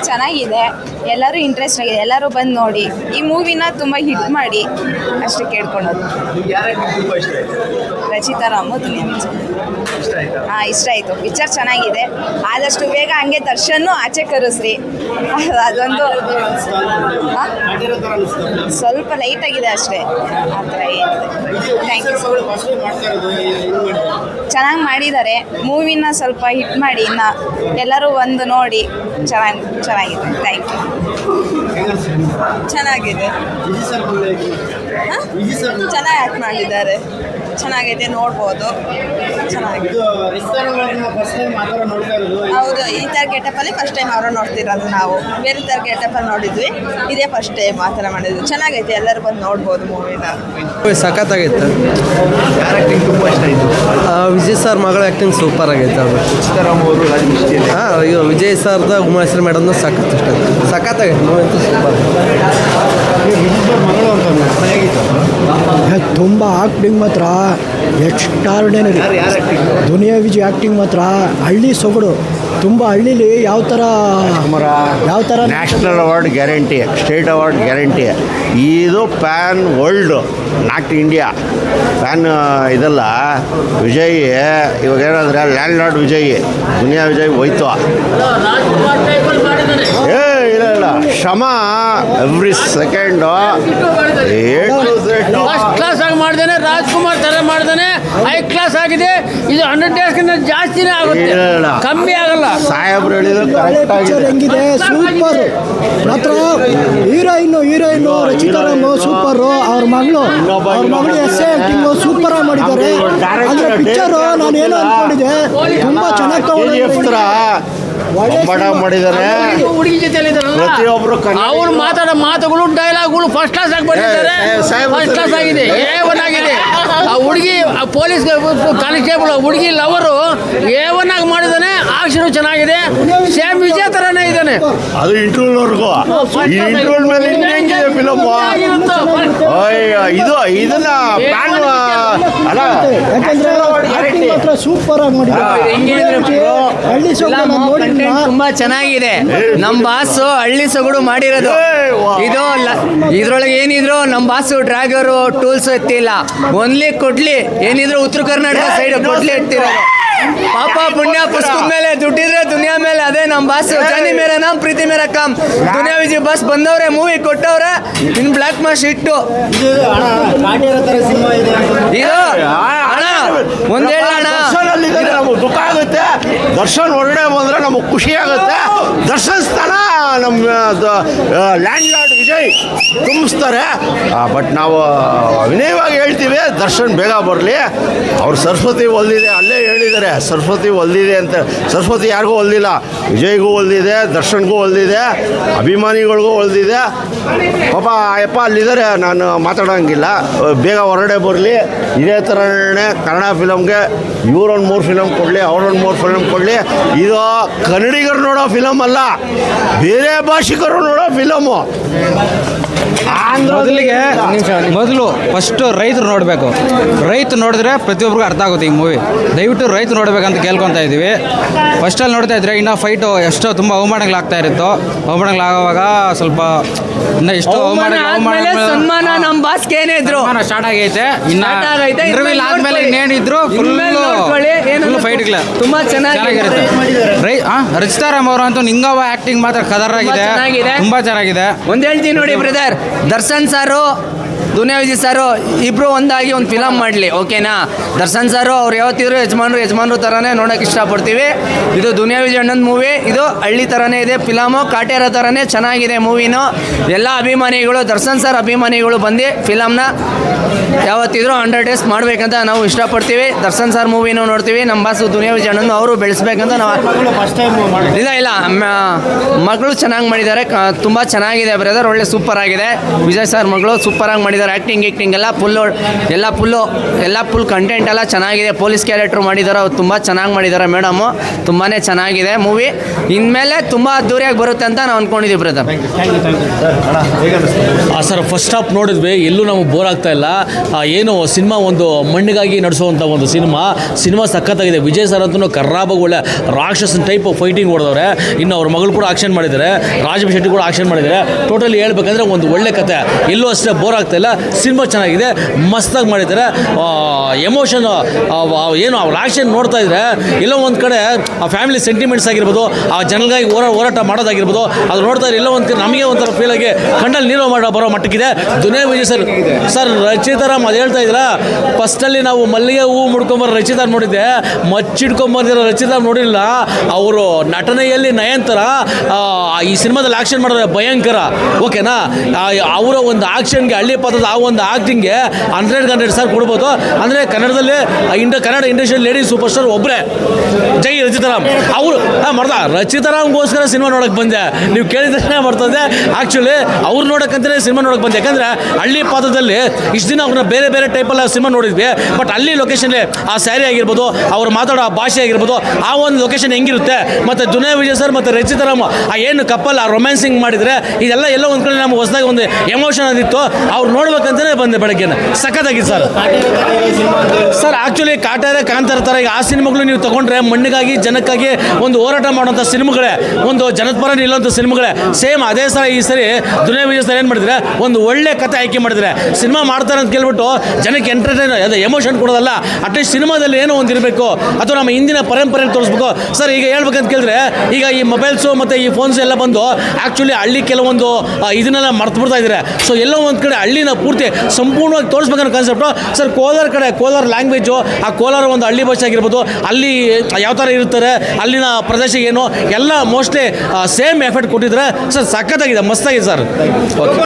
ಚೆನ್ನಾಗಿದೆ, ಎಲ್ಲರೂ ಇಂಟ್ರೆಸ್ಟ್ ಆಗಿದೆ, ಎಲ್ಲರೂ ಬಂದು ನೋಡಿ ಈ ಮೂವಿನ ತುಂಬ ಹಿಟ್ ಮಾಡಿ ಅಷ್ಟೇ ಕೇಳ್ಕೊಳೋದು. ರಚಿತಾ ರಾಮು ದುನಿಯಾ ವಿಜಯ್. ಇಷ್ಟ ಆಯಿತು. ಪಿಕ್ಚರ್ ಚೆನ್ನಾಗಿದೆ. ಆದಷ್ಟು ಬೇಗ ಹಂಗೆ ದರ್ಶನ್ನು ಆಚೆ ಕರೆಸ್ರಿ. ಅದೊಂದು ಸ್ವಲ್ಪ ಲೈಟ್ ಆಗಿದೆ ಅಷ್ಟೇ, ಆ ಥರ ಏನಿದೆ. Thank you. ಚೆನ್ನಾಗಿ ಮಾಡಿದ್ದಾರೆ. ಮೂವಿನ ಸ್ವಲ್ಪ ಹಿಟ್ ಮಾಡಿ ಇನ್ನು ಎಲ್ಲರೂ ಒಂದು ನೋಡಿ ಚೆನ್ನಾಗಿದೆ. Thank you. ಚೆನ್ನಾಗಿದೆ, ಚೆನ್ನಾಗಿ ಆ್ಯಕ್ಟ್ ಮಾಡಿದ್ದಾರೆ, ಚೆನ್ನಾಗಿದೆ, ನೋಡ್ಬೋದು. ಚೆನ್ನಾಗಿದೆ. ಹೌದು, ಈ ಥರ ಗೆಟಪಲ್ಲಿ ಫಸ್ಟ್ ಟೈಮ್ ಅವರು ನೋಡ್ತಿರೋದು. ನಾವು ಬೇರೆ ಥರ ಗೆಟಪಲ್ಲಿ ನೋಡಿದ್ವಿ, ಇದೇ ಫಸ್ಟ್ ಟೈಮ್ ಆ ಥರ ಮಾಡಿದ್ವಿ. ಚೆನ್ನಾಗೈತೆ, ಎಲ್ಲರೂ ಬಂದು ನೋಡ್ಬೋದು ಮೂವಿನ. ಸಖತ್ತಾಗೈತೆ. ವಿಜಯ್ ಸರ್ ಮಗಳ ಆ್ಯಕ್ಟಿಂಗ್ ಸೂಪರ್ ಆಗೈತೆ. ಅದು ಅಯ್ಯೋ ವಿಜಯ್ ಸರ್ದ ಉಮಾಶ್ರೀ ಮೇಡಮ್ದು ಸಖತ್ತಾಗೈತೆ ಮೂವಿ ಅಂತೂ ಸೂಪರ್. ತುಂಬ ಆ್ಯಕ್ಟಿಂಗ್ ಮಾತ್ರ ಎಕ್ಸ್ಟ್ರಾರ್ಡಿನರಿ. ದುನಿಯಾ ವಿಜಯ್ ಆ್ಯಕ್ಟಿಂಗ್ ಮಾತ್ರ ಹಳ್ಳಿ ಸೊಗಡು. ತುಂಬ ಹಳ್ಳಿಲಿ ಯಾವ ಥರ national award guarantee, state award guarantee. ಇದು pan world, not India. Pan ಇದಲ್ಲ ವಿಜಯ್. ಇವಾಗ ಏನಾದರೆ ಲ್ಯಾಂಡ್ ಲಾರ್ಡ್ ವಿಜಯ್, ದುನಿಯಾ ವಿಜಯ್ ಹೋಯ್ತು. ಇಲ್ಲ ಶ್ರಮ ಎವ್ರಿ ಸೆಕೆಂಡು ಫಸ್ಟ್ ಕ್ಲಾಸ್ ಆಗಿ ಮಾಡ್ದೇನೆ. ರಾಜ್ಕುಮಾರ್ ಥರ ಮಾಡ್ದೇನೆ. ಹೈ ಕ್ಲಾಸ್ ಆಗಿದೆ. ಇದು 100 ಡೇಸ್ಗಿಂತ ಜಾಸ್ತಿನೇ ಆಗುತ್ತೆ, ಕಮ್ಮಿ ಆಗಲ್ಲ. ಸಾಹೇಬ್ರು ಹೇಳಿದ್ರು ಕರೆಕ್ಟ್ ಆಗಿದೆ. ಹೆಂಗಿದೆ, ಸೂಪರ್. ಮಾತ್ರ ಹೀರೋಯಿನ್ನು ರಚಿತಾ ರಾಮ್ ಸೂಪರು. ಅವ್ರ ಮಗಳು ಎಸ್ ಆ್ಯಕ್ಟಿಂಗು ಸೂಪರ್ ಆಗಿ ಮಾಡಿದ್ದಾರೆ. ಅಂದರೆ ಪಿಕ್ಚರು ನಾನು ಏನೋ ಅಂದ್ಕೊಂಡಿದ್ದೆ, ತುಂಬ ಚೆನ್ನಾಗಿ ತಗೊಂಡಿದ್ದಾರೆ. ಮಾಡಿದ್ದಾರೆ. ಹುಡುಗಿ ಜೊತೆ ಪ್ರತಿಯೊಬ್ಬರು ಅವ್ರು ಮಾತಾಡೋ ಮಾತುಗಳು, ಡೈಲಾಗ್ಗಳು ಫಸ್ಟ್ ಕ್ಲಾಸ್ ಆಗಿ ಬಂದಿದ್ದಾರೆ. ಫಸ್ಟ್ ಕ್ಲಾಸ್ ಆಗಿದೆ, A1 ಆಗಿದೆ. ಆ ಹುಡುಗಿ ಪೊಲೀಸ್ ಕಾನ್ಸ್ಟೇಬಲ್ ಹುಡುಗಿ ಲವರು A1 ಆಗಿ ಮಾಡಿದ್ದಾನೆ. ಆಕ್ಷನ್ ಚೆನ್ನಾಗಿದೆ. ಸೇಮ್ ವಿಜಯ್ ಥರನೇ ಇದ್ದಾನೆ. ಅದು ಇಂಟರ್ವ್ಯೂವರೆಗೂ. ಈ ಇಂಟರ್ವ್ಯೂ ಮೇಲೆ ಹೆಂಗಿದೆ ಫಿಲಮ್. ಇದನ್ನ ಪ್ಯಾನ್ ಅಲ್ಲ, ಮಾತ್ರ ಸೂಪರ್ ಆಗಿ ಮಾಡಿದ್ದಾರೆ. ಹಳ್ಳಿ ಸೊಗಡು ತುಂಬಾ ಚೆನ್ನಾಗಿದೆ. ನಮ್ಮ ಬಾಸು ಹಳ್ಳಿ ಸೊಗಡು ಮಾಡಿರೋದು ಇದು. ಇದ್ರೊಳಗೆ ಏನಿದ್ರು ನಮ್ಮ ಬಾಸು ಡ್ರಾಗರು ಟೂಲ್ಸ್ ಎತ್ತಿಲ್ಲ. ಒನ್ಲಿ ಕೊಡ್ಲಿ ಏನಿದ್ರು ಉತ್ತರ ಕರ್ನಾಟಕ ಸೈಡ್ ಕೊಡ್ಲಿ ಎತ್ತಿರೋದು. ಪಾಪ ಪುಣ್ಯ ಪುಸ್ತಕದ ಮೇಲೆ ದುಡ್ಡಿದ್ರೆ ದುನಿಯಾ ಮೇಲೆ. ಅದೇ ನಮ್ಮ ಬಾಸು. ಜಾನಿ ಮೇರ ನಾಮ್ ಪ್ರೀತಿ ಮೇರ ಕಾಮ್. ದುನಿಯಾ ವಿಜಯ್ ಬಸ್ ಬಂದವ್ರೆ, ಮೂವಿ ಕೊಟ್ಟವ್ರೆ. ಇನ್ ಬ್ಲಾಕ್ ಮಾಸ್ ಇಟ್ಟು ಇದು ಅಣ್ಣ ಒಂದ್ ಹೇಳೋಣ, ನಮಗೆ ದುಃಖ ಆಗುತ್ತೆ. ದರ್ಶನ್ ಹೊರಗಡೆ ಬಂದರೆ ನಮಗೆ ಖುಷಿ ಆಗುತ್ತೆ. ದರ್ಶನ್ ಸ್ಥಾನ ನಮ್ಮ ಲ್ಯಾಂಡ್ ಲಾರ್ಡ್ ವಿಜಯ್ ತುಂಬಿಸ್ತಾರೆ. ಬಟ್ ನಾವು ವಿನಯವಾಗಿ ಹೇಳ್ತೀವಿ, ದರ್ಶನ್ ಬೇಗ ಬರಲಿ. ಅವ್ರು ಸರಸ್ವತಿ ಒಲ್ದಿದೆ, ಅಲ್ಲೇ ಹೇಳಿದ್ದಾರೆ ಸರಸ್ವತಿ ಒಲ್ದಿದೆ ಅಂತ. ಸರಸ್ವತಿ ಯಾರಿಗೂ ಒಲ್ದಿಲ್ಲ, ವಿಜಯ್ಗೂ ಒಲ್ದಿದೆ, ದರ್ಶನ್ಗೂ ಒಲ್ದಿದೆ, ಅಭಿಮಾನಿಗಳಿಗೂ ಒಲ್ದಿದೆ. ಪಾಪ ಅಯ್ಯಪ್ಪ ಅಲ್ಲಿದ್ದಾರೆ, ನಾನು ಮಾತಾಡೋಂಗಿಲ್ಲ. ಬೇಗ ಹೊರಗಡೆ ಬರಲಿ. ಇದೇ ಥರನೇ ಕನ್ನಡ ಫಿಲಮ್ಗೆ ಇವ್ರೊಂದು 3 ಫಿಲಮ್ ಕೊಡಲಿ, ಅವ್ರೊಂದು 3 ಫಿಲಮ್ ಕೊಡಲಿ. ಇದು ಕನ್ನಡಿಗರು ನೋಡೋ ಫಿಲಮ್ ಅಲ್ಲ, ಬೇರೆ ಭಾಷಿಕರು ನೋಡೋ ಫಿಲಮು. ಮೊದಲು ಫಸ್ಟು ರೈತರು ನೋಡಬೇಕು. ರೈತ ನೋಡಿದ್ರೆ ಪ್ರತಿಯೊಬ್ಬರಿಗೂ ಅರ್ಥ ಆಗುತ್ತೆ ಈ ಮೂವಿ. ದಯವಿಟ್ಟು ರೈತ ನೋಡ್ಬೇಕಂತ ಕೇಳ್ಕೊತಾ ಇದ್ದೀವಿ. ಫಸ್ಟಲ್ಲಿ ನೋಡ್ತಾ ಇದ್ರೆ ಇನ್ನೂ ಫೈಟು ಎಷ್ಟೋ ತುಂಬ ಅವಮಾನಗಳಾಗ್ತಾ ಇರುತ್ತೋ. ಅವಮಾನಗಳಾಗುವಾಗ ಸ್ವಲ್ಪ ಇನ್ನು ಎಷ್ಟೋ ಸನ್ಮಾನ ನಮ್ಮ ಬಾಸ್ಗೆ ಏನಿದ್ರು ಸ್ಟಾರ್ಟ್ ಆಗೈತೆ. ಇನ್ನು ಇಂಟರ್ವ್ಯೂಲ್ ಆದ್ಮೇಲೆ ಇನ್ನೇನಿದ್ರು ಫುಲ್ ಫೈಟ್ಗಳ ತುಂಬಾ ಚೆನ್ನಾಗಿರುತ್ತೆ. ರಚಿತಾ ರಾಮ್ ಅವರು ಅಂತೂ ನಿಂಗವ ಆಕ್ಟಿಂಗ್ ಮಾತ್ರ ಕದರಾಗಿದೆ, ತುಂಬಾ ಚೆನ್ನಾಗಿದೆ. ಒಂದ್ ಹೇಳ್ತೀನಿ ನೋಡಿ ಬ್ರದರ್, ದರ್ಶನ್ ಸಾರು ದುನಿಯಾ ವಿಜಯ್ ಸಾರು ಇಬ್ಬರು ಒಂದಾಗಿ ಒಂದು ಫಿಲಮ್ ಮಾಡಲಿ, ಓಕೆನಾ? ದರ್ಶನ್ ಸಾರು ಅವ್ರು ಯಾವತ್ತಿದ್ರು ಯಜಮಾನ್ರು ಥರನೇ ನೋಡೋಕೆ ಇಷ್ಟಪಡ್ತೀವಿ. ಇದು ದುನಿಯಾ ವಿಜಯ್ ಅಣ್ಣನ ಮೂವಿ. ಇದು ಹಳ್ಳಿ ಥರನೇ ಇದೆ ಫಿಲಮು, ಕಾಟೇರ ಥರನೇ ಚೆನ್ನಾಗಿದೆ ಮೂವಿನೂ. ಎಲ್ಲ ಅಭಿಮಾನಿಗಳು, ದರ್ಶನ್ ಸರ್ ಅಭಿಮಾನಿಗಳು ಬಂದು ಫಿಲಮ್ನ ಯಾವತ್ತಿದ್ರು 100 ಡೇಸ್ ಮಾಡಬೇಕಂತ ನಾವು ಇಷ್ಟಪಡ್ತೀವಿ. ದರ್ಶನ್ ಸರ್ ಮೂವಿನೂ ನೋಡ್ತೀವಿ. ನಮ್ಮ ಬಾಸು ದುನಿಯಾ ವಿಜಯ್ ಅಣ್ಣನ ಅವರು ಬೆಳೆಸ್ಬೇಕಂತ ನಾವು ಇಲ್ಲ ಮಗಳು ಚೆನ್ನಾಗಿ ಮಾಡಿದ್ದಾರೆ, ತುಂಬ ಚೆನ್ನಾಗಿದೆ ಬ್ರದರ್, ಒಳ್ಳೆ ಸೂಪರ್ ಆಗಿದೆ. ವಿಜಯ್ ಸರ್ ಮಗಳು ಸೂಪರಾಗಿ ಮಾಡಿದ್ದಾರೆ. ಮಾಡಿದ್ದಾರೆ. ಆ್ಯಕ್ಟಿಂಗ್ ಎಲ್ಲ ಫುಲ್ ಕಂಟೆಂಟ್ ಎಲ್ಲ ಚೆನ್ನಾಗಿದೆ. ಪೊಲೀಸ್ ಕ್ಯಾರೆಕ್ಟ್ರು ಮಾಡಿದ್ದಾರೆ, ಅವ್ರು ತುಂಬ ಚೆನ್ನಾಗಿ ಮಾಡಿದ್ದಾರೆ ಮೇಡಮು. ತುಂಬಾ ಚೆನ್ನಾಗಿದೆ ಮೂವಿ. ಇನ್ಮೇಲೆ ತುಂಬ ಅದ್ದೂರಿಯಾಗಿ ಬರುತ್ತೆ ಅಂತ ನಾವು ಅಂದ್ಕೊಂಡಿದ್ದೀವಿ ಬ್ರದರ್. ಸರ್ ಫಸ್ಟ್ ಹಾಫ್ ನೋಡಿದ್ವಿ, ಎಲ್ಲೂ ನಮಗೆ ಬೋರ್ ಆಗ್ತಾ ಇಲ್ಲ. ಏನು ಸಿನಿಮಾ ಒಂದು ಮಣ್ಣಿಗಾಗಿ ನಡೆಸುವಂಥ ಒಂದು ಸಿನಿಮಾ ಸಖತ್ತಾಗಿದೆ. ವಿಜಯ್ ಸರ್ ಅಂತೂ ಕರ್ರಾಬಾಗಿ ಒಳ್ಳೆ ರಾಕ್ಷಸನ್ ಟೈಪ್ ಫೈಟಿಂಗ್ ಹೊಡೆದವ್ರೆ. ಇನ್ನು ಅವ್ರ ಮಗಳು ಕೂಡ ಆಕ್ಷನ್ ಮಾಡಿದ್ದಾರೆ, ರಾಜೀವ್ ಶೆಟ್ಟಿ ಕೂಡ ಆಕ್ಷನ್ ಮಾಡಿದ್ದಾರೆ. ಟೋಟಲಿ ಹೇಳ್ಬೇಕಂದ್ರೆ ಒಂದು ಒಳ್ಳೆ ಕತೆ, ಎಲ್ಲೂ ಅಷ್ಟೇ ಬೋರ್ ಆಗ್ತಾ ಇಲ್ಲ. ಸಿನಿಮಾ ಚೆನ್ನಾಗಿದೆ, ಮಸ್ತಾಗಿ ಮಾಡಿದ್ದಾರೆ. ಎಮೋಷನ್ ಏನು ಅವ್ರ ಆಕ್ಷನ್ ನೋಡ್ತಾ ಇದ್ರೆ ಎಲ್ಲೋ ಒಂದು ಕಡೆ ಆ ಫ್ಯಾಮಿಲಿ ಸೆಂಟಿಮೆಂಟ್ಸ್ ಆಗಿರ್ಬೋದು, ಆ ಜನಗಾಗಿ ಹೋರಾಟ ಮಾಡೋದಾಗಿರ್ಬೋದು, ಅದು ನೋಡ್ತಾ ಇದ್ರೆ ಎಲ್ಲೋ ಒಂದು ಕಡೆ ನಮಗೆ ಒಂಥರ ಫೀಲ್ ಆಗಿ ಕಣ್ಣಲ್ಲಿ ನೀರು ಬರೋ ಮಟ್ಟಕ್ಕಿದೆ. ದುನಿಯಾ ವಿಜಯ್ ಸರ್ ರಚಿತಾರಾಮ್ ಅದು ಹೇಳ್ತಾ ಇದ್ರ, ಫಸ್ಟಲ್ಲಿ ನಾವು ಮಲ್ಲಿಗೆ ಹೂವು ಮುಡ್ಕೊಂಬರೋ ರಚಿತಾ ನೋಡಿದ್ದೆ, ಮಚ್ಚಿಡ್ಕೊಂಬರ್ದಿರೋ ರಚಿತಾ ನೋಡಿಲ್ಲ. ಅವರು ನಟನೆಯಲ್ಲಿ ನಯಂತರ ಈ ಸಿನಿಮಾದಲ್ಲಿ ಆಕ್ಷನ್ ಮಾಡಿದ್ರೆ ಭಯಂಕರ. ಓಕೆನಾ, ಅವರ ಒಂದು ಆಕ್ಷನ್ಗೆ ಹಳ್ಳಿ ಪದದ ಆ ಒಂದು ಆಕ್ಟಿಂಗ್ಗೆ 100 ಸರ್ ಕೊಡ್ಬೋದು. ಅಂದರೆ ಕನ್ನಡದಲ್ಲಿ Kannada industrial lady super star ಒಬ್ಬರೇ, ಜೈ ರಚಿತಾರಾಮ್. ಅವರು ರಚಿತಾರಾಮ್ಗೋಸ್ಕರ ಸಿನಿಮಾ ನೋಡೋಕೆ ಬಂದೆ. ನೀವು ಕೇಳಿದ್ರೆ ಬರ್ತದೆ. ಆ್ಯಕ್ಚುಲಿ ಅವ್ರು ನೋಡೋಕ್ಕಂತಲೇ ಸಿನಿಮಾ ನೋಡೋಕೆ ಬಂದೆ. ಯಾಕಂದರೆ ಹಳ್ಳಿ ಪಾದದಲ್ಲಿ ಇಷ್ಟು ದಿನ ಅವ್ರನ್ನ ಬೇರೆ ಟೈಪಲ್ಲಿ ಸಿನಿಮಾ ನೋಡಿದ್ವಿ. ಬಟ್ ಅಲ್ಲಿ ಲೊಕೇಶನ್ಲಿ ಆ ಸ್ಯಾರಿ ಆಗಿರ್ಬೋದು, ಅವ್ರು ಮಾತಾಡೋ ಆ ಭಾಷೆ ಆಗಿರ್ಬೋದು, ಆ ಒಂದು ಲೊಕೇಶನ್ ಹೆಂಗಿರುತ್ತೆ, ಮತ್ತು ದುನಿಯಾ ವಿಜಯ್ ಸರ್ ಮತ್ತು ರಚಿತಾರಾಮ್ ಆ ಏನು ಕಪ್ಪಲ್ ಆ ರೊಮ್ಯಾನ್ಸಿಂಗ್ ಮಾಡಿದರೆ ಇದೆಲ್ಲ ಎಲ್ಲೋ ಒಂದು ಕಡೆ ನಮ್ಗೆ ಹೊಸದಾಗಿ ಒಂದು ಎಮೋಷನ್ ಅದಿತ್ತು. ಅವ್ರು ನೋಡ್ಬೇಕಂತಲೇ ಬಂದೆ ಬೆಳಗ್ಗೆ. ಸಖತ್ತಾಗಿತ್ತು ಸರ್. ಆ್ಯಕ್ಚುಲಿ ಕಾಟಾರೆ ಕಾಂತಾರ ಥರ ಈಗ ಆ ಸಿನಿಮಾಗಳು ನೀವು ತೊಗೊಂಡ್ರೆ ಮಣ್ಣಿಗಾಗಿ ಜನಕ್ಕಾಗಿ ಒಂದು ಹೋರಾಟ ಮಾಡುವಂಥ ಸಿನಿಮಾಗಳೇ, ಒಂದು ಜನಪರ ನಿಲ್ಲುವಂಥ ಸಿನಿಮಾಗಳೇ. ಸೇಮ್ ಅದೇ ಸರ ಈ ಸರಿ ದುನಿಯಾ ವಿಜಯ್ ಸರ್ ಏನು ಮಾಡಿದ್ರೆ ಒಂದು ಒಳ್ಳೆ ಕತೆ ಆಯ್ಕೆ ಮಾಡಿದರೆ ಸಿನಿಮಾ ಮಾಡ್ತಾರೆ ಅಂತ ಕೇಳ್ಬಿಟ್ಟು ಜನಕ್ಕೆ ಎಂಟರ್ಟೈನ್ ಅದು ಎಮೋಷನ್ ಕೊಡೋದಲ್ಲ, ಅಟ್ಲೀಸ್ಟ್ ಸಿನಿಮಾದಲ್ಲಿ ಏನೋ ಒಂದು ಇರಬೇಕು, ಅಥವಾ ನಮ್ಮ ಹಿಂದಿನ ಪರಂಪರೆಯಲ್ಲಿ ತೋರಿಸ್ಬೇಕು ಸರ್. ಈಗ ಹೇಳ್ಬೇಕಂತ ಕೇಳಿದ್ರೆ ಈಗ ಈ ಮೊಬೈಲ್ಸು ಮತ್ತು ಈ ಫೋನ್ಸ್ ಎಲ್ಲ ಬಂದು ಆ್ಯಕ್ಚುಲಿ ಹಳ್ಳಿ ಕೆಲವೊಂದು ಇದನ್ನೆಲ್ಲ ಮರ್ತು ಬಿಡ್ತಾ ಇದ್ದಾರೆ. ಸೊ ಎಲ್ಲೋ ಒಂದು ಕಡೆ ಹಳ್ಳಿನ ಪೂರ್ತಿ ಸಂಪೂರ್ಣವಾಗಿ ತೋರಿಸ್ಬೇಕನ್ನೋ ಕಾನ್ಸೆಪ್ಟು ಸರ್. ಕೋಲಾರ ಲ್ಯಾಂಗ್ವೇಜು, ಆ ಕೋಲಾರ ಒಂದು ಹಳ್ಳಿ ಭಾಷೆ ಆಗಿರ್ಬೋದು, ಅಲ್ಲಿ ಯಾವ ಥರ ಇರ್ತಾರೆ, ಅಲ್ಲಿನ ಪ್ರದೇಶ ಏನು ಎಲ್ಲ ಮೋಸ್ಟ್ಲಿ ಸೇಮ್ ಎಫೆಕ್ಟ್ ಕೊಟ್ಟಿದ್ರೆ ಸರ್. ಸಖತ್ತಾಗಿದೆ, ಮಸ್ತಾಗಿದೆ ಸರ್. ಓಕೆ.